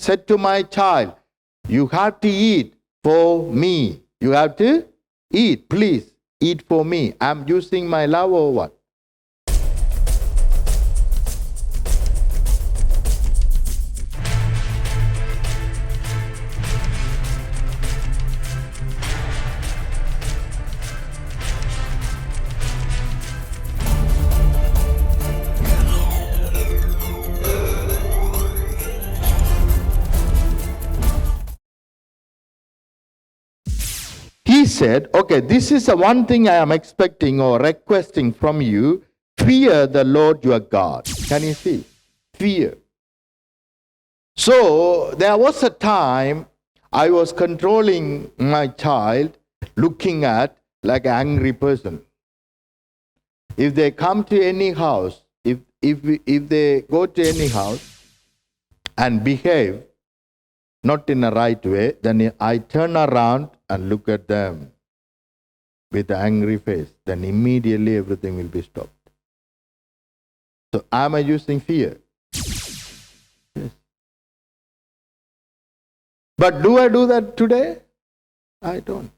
said to my child, you have to eat for me. You have to eat, please, eat for me. I'm using my love or what? He said, okay, this is the one thing I am expecting or requesting from you. Fear the Lord your God. Can you see? Fear. So there was a time I was controlling my child, looking at like an angry person. If they come to any house, if they go to any house and behave not in the right way, then I turn around and look at them with an angry face. Then immediately everything will be stopped. So am I using fear? Yes. But do I do that today? I don't.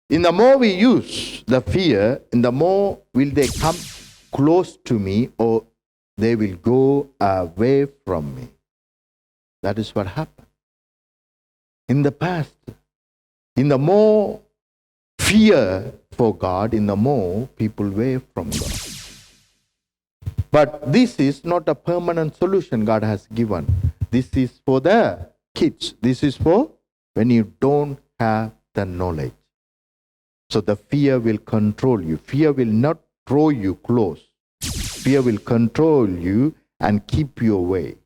In the more we use the fear, in the more will they come close to me or they will go away from me. That is what happened. In the past, in the more fear for God, in the more people were from God. But this is not a permanent solution God has given. This is for the kids. This is for when you don't have the knowledge. So the fear will control you. Fear will not throw you close. Fear will control you and keep you away.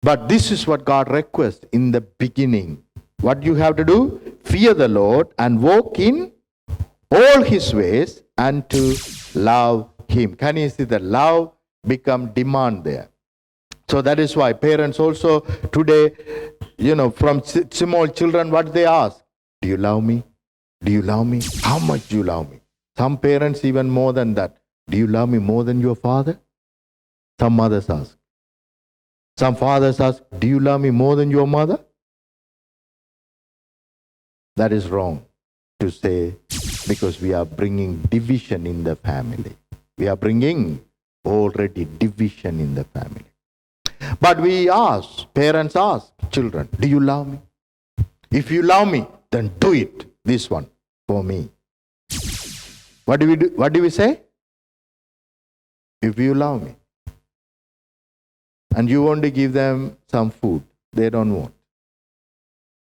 But this is what God requests in the beginning. What you have to do? Fear the Lord and walk in all His ways and to love Him. Can you see the love become demand there? So that is why parents also today, from small children, what they ask? Do you love me? Do you love me? How much do you love me? Some parents even more than that. Do you love me more than your father? Some mothers ask. Some fathers ask, do you love me more than your mother? That is wrong to say, because we are bringing division in the family. We are bringing already division in the family. But we ask, parents ask children, do you love me? If you love me, then do it, this one, for me. What do we do? What do we say? If you love me. And you want to give them some food they don't want.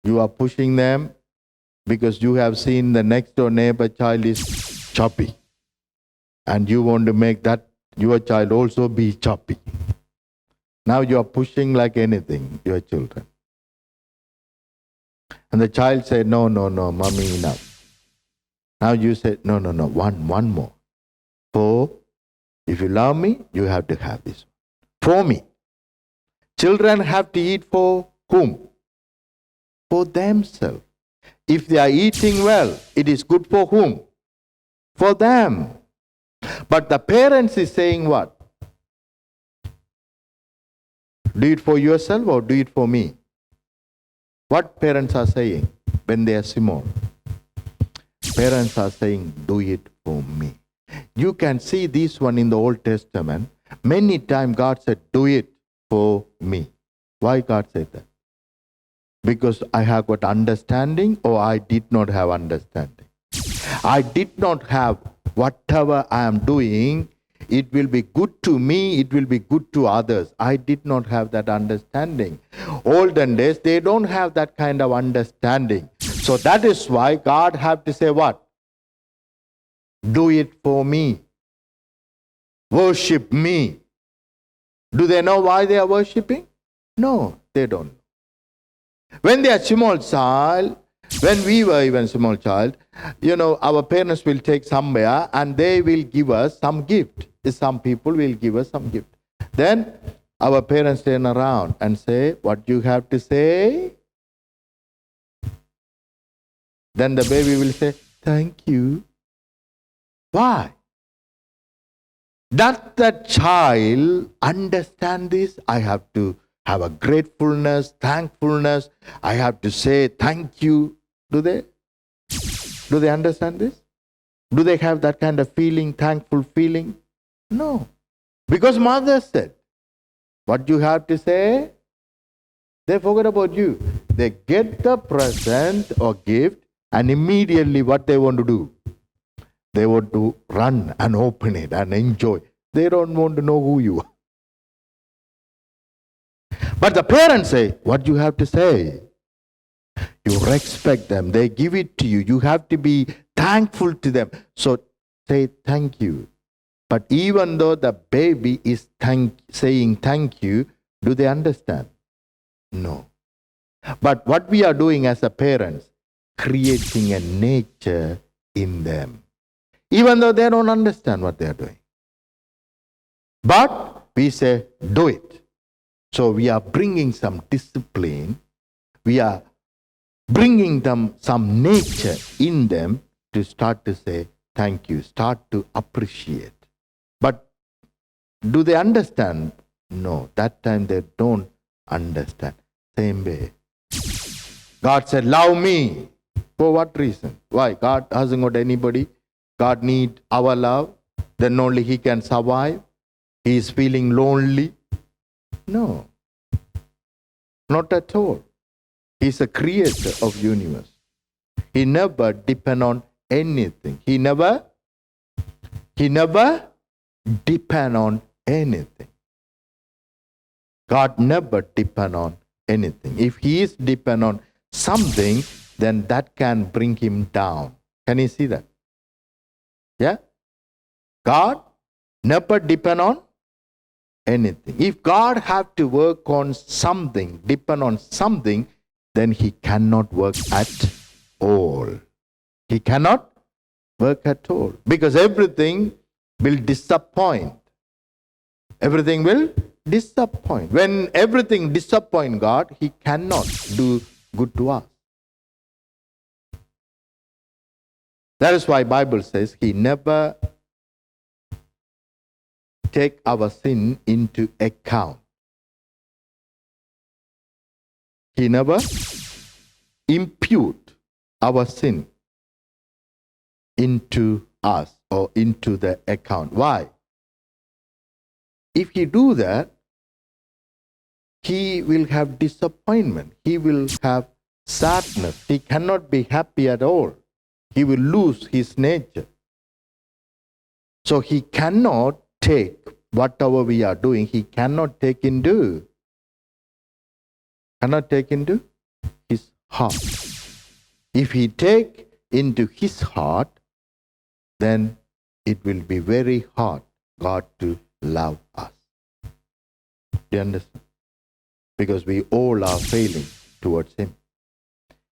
You are pushing them because you have seen the next door neighbor child is choppy. And you want to make that your child also be choppy. Now you are pushing like anything, your children. And the child said, no, mommy, enough. Now you said, no, one more. For if you love me, you have to have this one. For me. Children have to eat for whom? For themselves. If they are eating well, it is good for whom? For them. But the parents is saying what? Do it for yourself or do it for me? What parents are saying when they are small? Parents are saying, do it for me. You can see this one in the Old Testament. Many times God said, do it for me. Why God said that? Because I have got understanding or I did not have understanding. I did not have whatever I am doing, it will be good to me, it will be good to others. I did not have that understanding. Olden days, they don't have that kind of understanding. So that is why God have to say what? Do it for me. Worship me. Do they know why they are worshipping? No, they don't. When they are small child, when we were even small child, our parents will take somewhere and they will give us some gift. Some people will give us some gift. Then our parents turn around and say, what you have to say? Then the baby will say, thank you. Why? Does that child understand this? I have to have a gratefulness, thankfulness. I have to say thank you. Do they? Do they understand this? Do they have that kind of feeling, thankful feeling? No. Because mother said, what you have to say, they forget about you. They get the present or gift, and immediately what they want to do? They want to run and open it and enjoy. They don't want to know who you are. But the parents say, what you have to say? You respect them. They give it to you. You have to be thankful to them. So say thank you. But even though the baby is saying thank you, do they understand? No. But what we are doing as a parents, creating a nature in them. Even though they don't understand what they are doing. But we say, do it. So we are bringing some discipline. We are bringing them some nature in them to start to say thank you, start to appreciate. But do they understand? No, that time they don't understand. Same way. God said, love me. For what reason? Why? God hasn't got anybody. God needs our love. Then only He can survive. He is feeling lonely. No. Not at all. He's a creator of universe. He never depend on anything. He never depend on anything. God never depend on anything. If He is depend on something, then that can bring Him down. Can you see that? Yeah? God never depend on anything. If God have to work on something, depend on something, then He cannot work at all. He cannot work at all. Because everything will disappoint. Everything will disappoint. When everything disappoints God, He cannot do good to us. That is why Bible says He never take our sin into account. He never impute our sin into us or into the account. Why? If He do that, He will have disappointment. He will have sadness. He cannot be happy at all. He will lose His nature. So He cannot take whatever we are doing, He cannot take into His heart. If He take into His heart, then it will be very hard God to love us. Do you understand? Because we all are failing towards Him.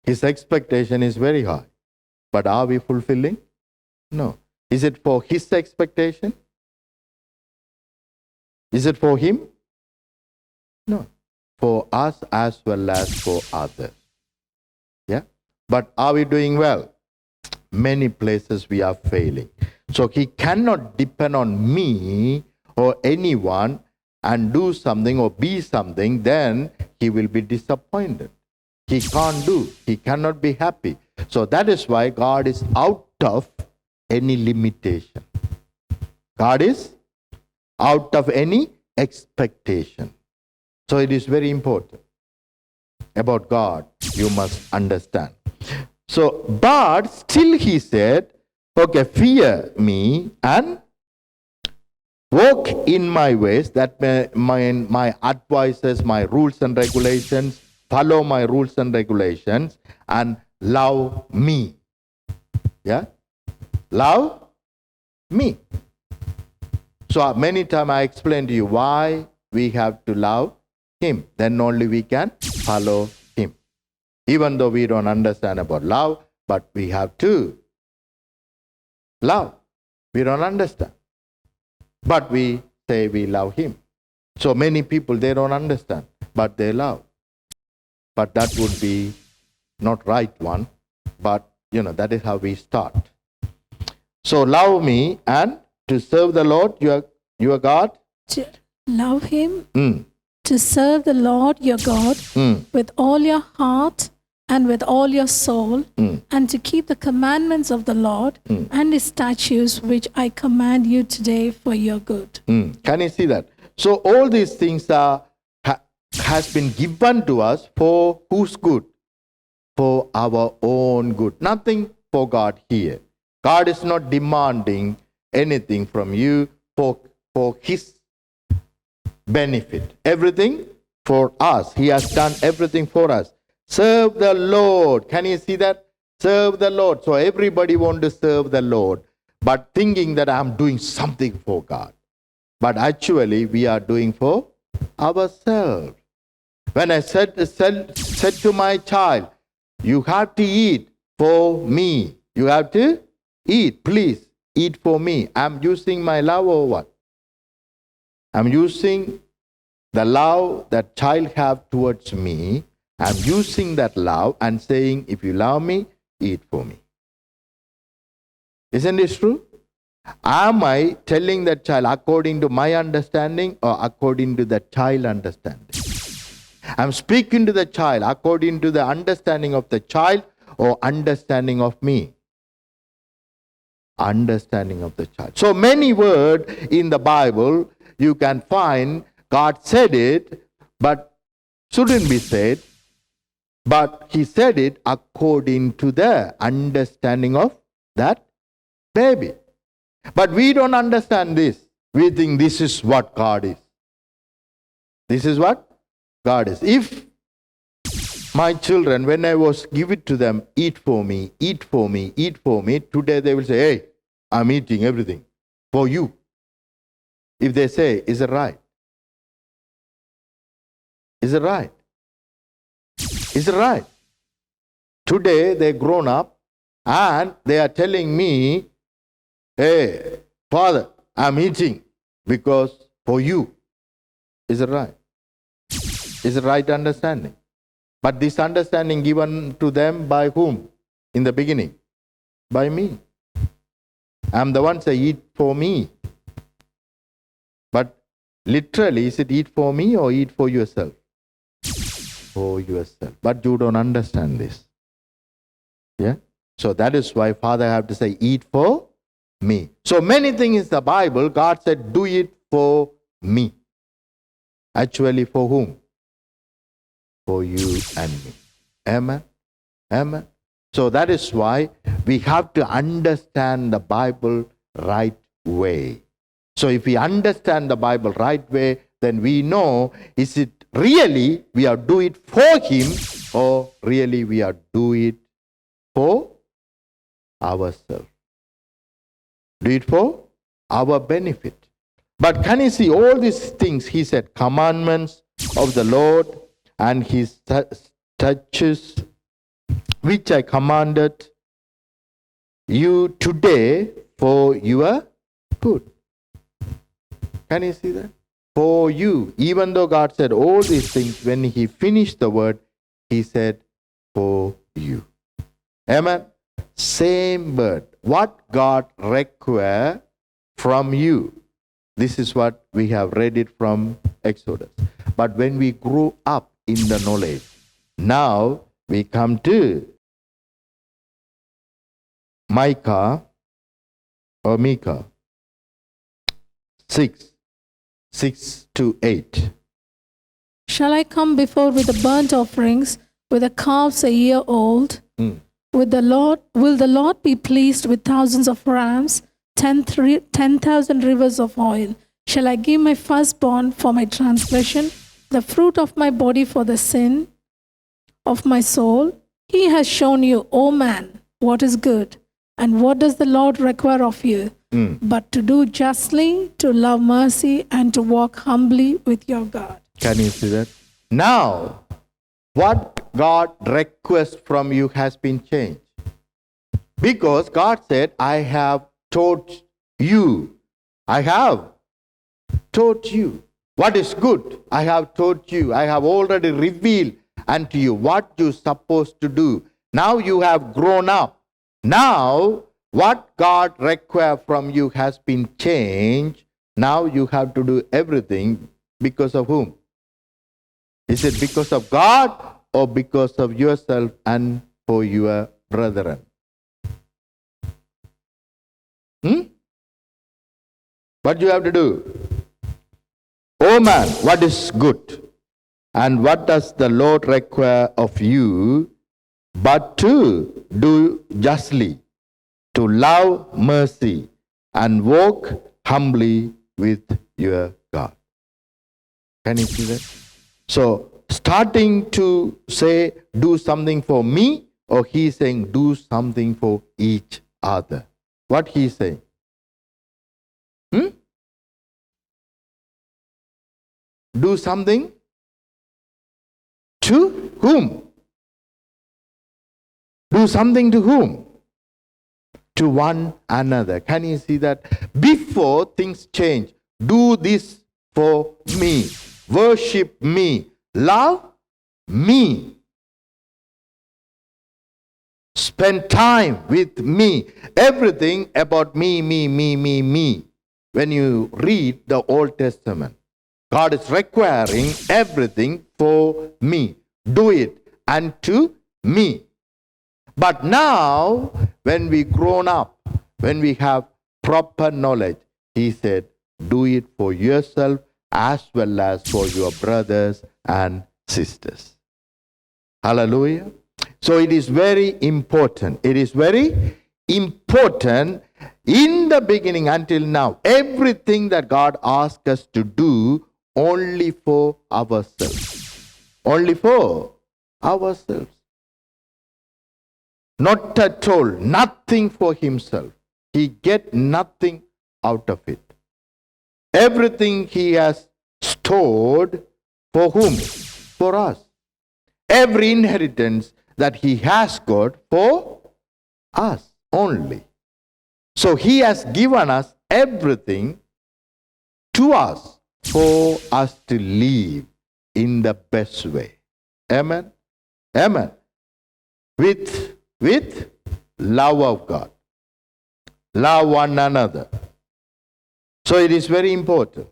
His expectation is very high. But are we fulfilling? No. Is it for His expectation? Is it for Him? No. For us as well as for others. Yeah? But are we doing well? Many places we are failing. So He cannot depend on me or anyone and do something or be something, then He will be disappointed. He can't do. He cannot be happy. So that is why God is out of any limitation. God is out of any expectation. So it is very important. About God, you must understand. So, but still He said, okay, fear me and walk in my ways, that my advices, my rules and regulations, follow my rules and regulations, and love me. Yeah? Love me. So many times I explained to you why we have to love Him. Then only we can follow Him. Even though we don't understand about love, but we have to love. We don't understand. But we say we love Him. So many people, they don't understand, but they love. But that would be not right one. But, that is how we start. So love me, and to serve the Lord, you Your God? To love Him, Mm. to serve the Lord your God with all your heart and with all your soul, and to keep the commandments of the Lord and His statutes, which I command you today for your good. Can you see that? So all these things has been given to us for whose good? For our own good. Nothing for God here. God is not demanding anything from you for His benefit. Everything for us. He has done everything for us. Serve the Lord. Can you see that? Serve the Lord. So everybody wants to serve the Lord, but thinking that I'm doing something for God. But actually we are doing for ourselves. When I said to my child, you have to eat for me. You have to eat. Please eat for me. I'm using my love or what? I'm using the love that child have towards me. I'm using that love and saying, if you love me, eat for me. Isn't this true? Am I telling that child according to my understanding or according to the child understanding? I'm speaking to the child according to the understanding of the child or understanding of me? Understanding of the child. So many words in the Bible you can find God said it, but shouldn't be said. But He said it according to the understanding of that baby. But we don't understand this. We think this is what God is. This is what God is. If my children, when I was give it to them, eat for me, eat for me, eat for me, today they will say, hey, I'm eating everything for you. If they say, is it right? Is it right? Is it right? Today they grown up and they are telling me, hey, Father, I'm eating because for you. Is it right? Is it right understanding? But this understanding given to them by whom? In the beginning? By me. I'm the one say eat for me. But literally, is it eat for me or eat for yourself? For yourself. But you don't understand this. Yeah? So that is why Father have to say eat for me. So many things in the Bible, God said do it for me. Actually for whom? For you and me. Amen? Amen? So that is why we have to understand the Bible right way. So if we understand the Bible right way, then we know, is it really we are doing it for Him or really we are doing it for ourselves? Do it for our benefit. But can you see all these things? He said, commandments of the Lord and His statutes, which I commanded you today for your good. Can you see that? For you. Even though God said all these things, when He finished the word, He said, for you. Amen? Same word. What God requires from you. This is what we have read it from Exodus. But when we grew up in the knowledge, now we come to Micah 6:6-8. Shall I come before with the burnt offerings, with the calves a year old? Will the Lord be pleased with thousands of rams, 10,000 rivers of oil? Shall I give my firstborn for my transgression, the fruit of my body for the sin of my soul? He has shown you, O man, what is good. And what does the Lord require of you? But to do justly, to love mercy, and to walk humbly with your God. Can you see that? Now, what God requests from you has been changed. Because God said, I have taught you. I have taught you. What is good? I have taught you. I have already revealed unto you what you're supposed to do. Now you have grown up. Now, what God requires from you has been changed Now you have to do everything because of whom? Is it because of God or because of yourself and for your brethren? What you have to do? Oh man, what is good? And what does the Lord require of you but to do justly, to love mercy, and walk humbly with your God? Can you see that? So, starting to say, do something for me, or he's saying, do something for each other. What he's saying? Do something to whom? Do something to whom? To one another. Can you see that? Before things change, do this for me. Worship me. Love me. Spend time with me. Everything about me, me, me, me, me. When you read the Old Testament, God is requiring everything for me. Do it unto me. But now, when we grown up, when we have proper knowledge, he said, do it for yourself as well as for your brothers and sisters. Hallelujah. So it is very important. It is very important in the beginning until now. Everything that God asks us to do only for ourselves. Only for ourselves. Not at all. Nothing for himself. He get nothing out of it. Everything he has stored for whom? For us. Every inheritance that he has got for us only. So he has given us everything to us for us to live in the best way. Amen? Amen. With love of God. Love one another. So it is very important.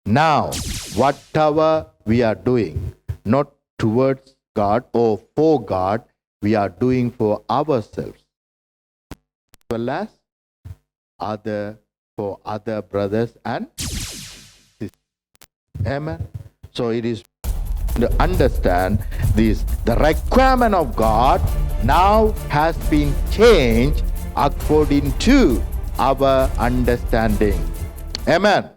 Now, whatever we are doing, not towards God or for God, we are doing for ourselves, as well as for other brothers and sisters. Amen. So it is to understand this. The requirement of God now has been changed according to our understanding. Amen.